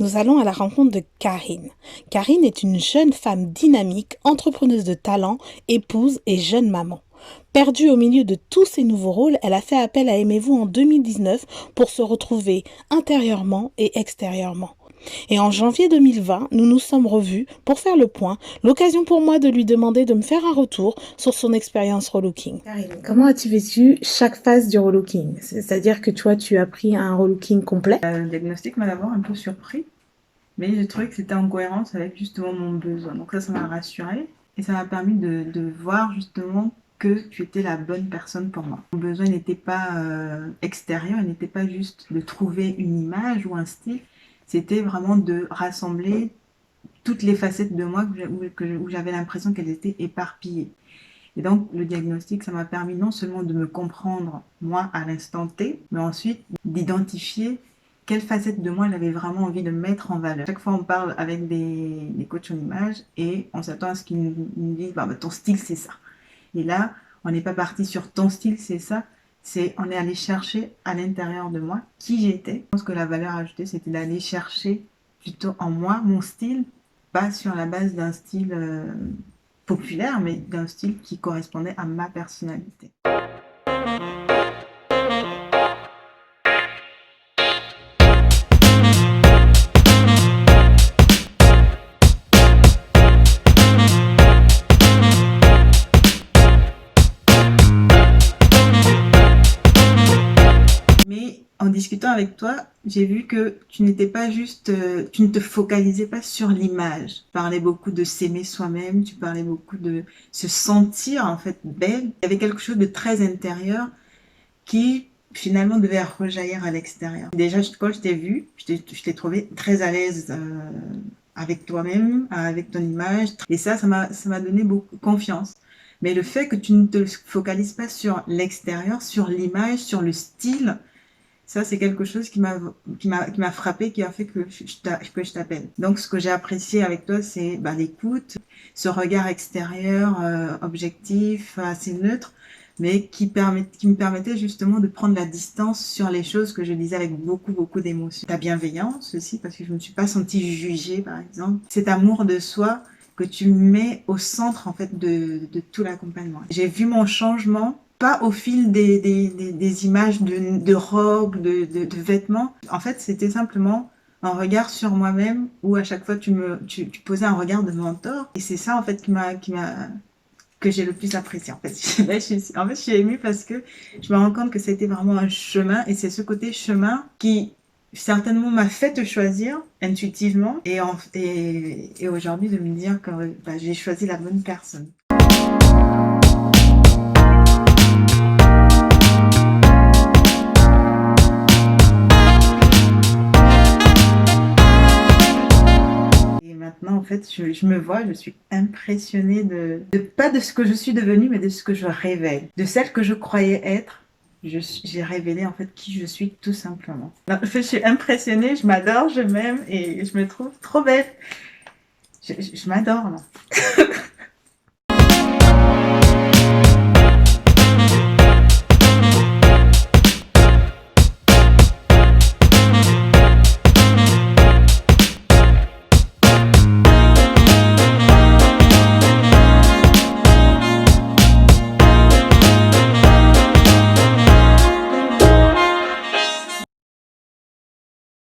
nous allons à la rencontre de Karine. Karine est une jeune femme dynamique, entrepreneuse de talent, épouse et jeune maman. Perdue au milieu de tous ces nouveaux rôles, elle a fait appel à Aimez-vous en 2019 pour se retrouver intérieurement et extérieurement. Et en janvier 2020, nous nous sommes revus pour faire le point, l'occasion pour moi de lui demander de me faire un retour sur son expérience relooking. Karine, comment as-tu vécu chaque phase du relooking? C'est-à-dire que toi, tu as pris un relooking complet. Le diagnostic m'a d'abord un peu surpris, mais j'ai trouvé que c'était en cohérence avec justement mon besoin. Donc ça m'a rassurée et ça m'a permis de voir justement que tu étais la bonne personne pour moi. Mon besoin n'était pas extérieur, il n'était pas juste de trouver une image ou un style, c'était vraiment de rassembler toutes les facettes de moi où j'avais l'impression qu'elles étaient éparpillées. Et donc, le diagnostic, ça m'a permis non seulement de me comprendre, moi, à l'instant T, mais ensuite d'identifier quelle facette de moi j'avais vraiment envie de mettre en valeur. Chaque fois, on parle avec des coachs en image et on s'attend à ce qu'ils nous disent bah, ton style, c'est ça. Et là, on n'est pas parti sur ton style, c'est ça. On est allé chercher à l'intérieur de moi qui j'étais. Je pense que la valeur ajoutée, c'était d'aller chercher plutôt en moi mon style, pas sur la base d'un style populaire, mais d'un style qui correspondait à ma personnalité. Mais en discutant avec toi, j'ai vu que tu n'étais pas juste, tu ne te focalisais pas sur l'image. Tu parlais beaucoup de s'aimer soi-même, tu parlais beaucoup de se sentir en fait belle. Il y avait quelque chose de très intérieur qui finalement devait rejaillir à l'extérieur. Déjà, quand je t'ai vue, je t'ai trouvé très à l'aise avec toi-même, avec ton image. Et ça m'a donné beaucoup confiance. Mais le fait que tu ne te focalises pas sur l'extérieur, sur l'image, sur le style, ça, c'est quelque chose qui m'a frappé, qui a fait que je t'appelle. Donc, ce que j'ai apprécié avec toi, c'est l'écoute, ce regard extérieur, objectif, assez neutre, mais qui me permettait justement de prendre la distance sur les choses que je disais avec beaucoup, beaucoup d'émotion. Ta bienveillance aussi, parce que je ne me suis pas sentie jugée, par exemple. Cet amour de soi que tu mets au centre, en fait, de tout l'accompagnement. J'ai vu mon changement pas au fil des images de robes, de vêtements. En fait, c'était simplement un regard sur moi-même où à chaque fois tu posais un regard de mentor. Et c'est ça, en fait, que j'ai le plus apprécié. En fait, je suis émue parce que je me rends compte que c'était vraiment un chemin et c'est ce côté chemin qui certainement m'a fait te choisir intuitivement et aujourd'hui de me dire que j'ai choisi la bonne personne. Maintenant, en fait, je me vois, je suis impressionnée pas de ce que je suis devenue, mais de ce que je révèle. De celle que je croyais être, j'ai révélé en fait qui je suis tout simplement. En fait, je suis impressionnée, je m'adore, je m'aime et je me trouve trop belle. Je m'adore là.